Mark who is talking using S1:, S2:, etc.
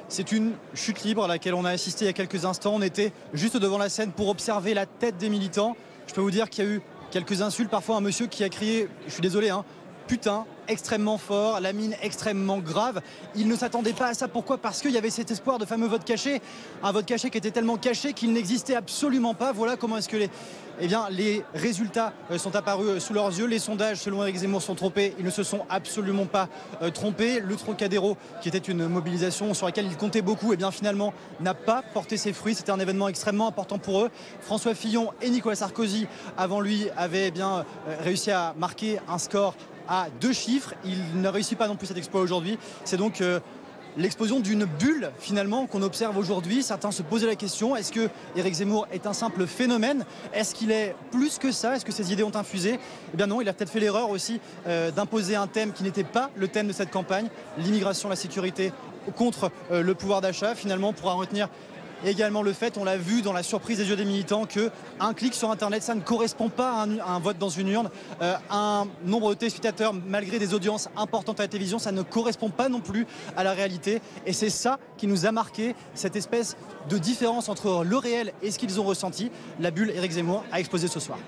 S1: C'est une chute libre à laquelle on a assisté il y a quelques instants. On était juste devant la scène pour observer la tête des militants. Je peux vous dire qu'il y a eu quelques insultes, parfois un monsieur qui a crié, je suis désolé, hein, putain, extrêmement fort, la mine extrêmement grave. Il ne s'attendait pas à ça. Pourquoi? Parce qu'il y avait cet espoir de fameux vote caché. Un vote caché qui était tellement caché qu'il n'existait absolument pas. Voilà comment est-ce que les résultats sont apparus sous leurs yeux. Les sondages, selon Éric Zemmour, sont trompés. Ils ne se sont absolument pas trompés. Le Trocadéro, qui était une mobilisation sur laquelle ils comptaient beaucoup, et bien finalement n'a pas porté ses fruits. C'était un événement extrêmement important pour eux. François Fillon et Nicolas Sarkozy, avant lui, avaient bien réussi à marquer un score à 2 chiffres. Il ne réussit pas non plus cet exploit aujourd'hui. C'est donc l'explosion d'une bulle finalement qu'on observe aujourd'hui. Certains se posaient la question, est-ce que Éric Zemmour est un simple phénomène? Est-ce qu'il est plus que ça? Est-ce que ses idées ont infusé? Eh bien non, il a peut-être fait l'erreur aussi d'imposer un thème qui n'était pas le thème de cette campagne, l'immigration, la sécurité contre le pouvoir d'achat. Finalement, pour en retenir également le fait, on l'a vu dans la surprise des yeux des militants, qu'un clic sur Internet, ça ne correspond pas à un vote dans une urne. Un nombre de téléspectateurs, malgré des audiences importantes à la télévision, ça ne correspond pas non plus à la réalité. Et c'est ça qui nous a marqué, cette espèce de différence entre le réel et ce qu'ils ont ressenti. La bulle Éric Zemmour a explosé ce soir.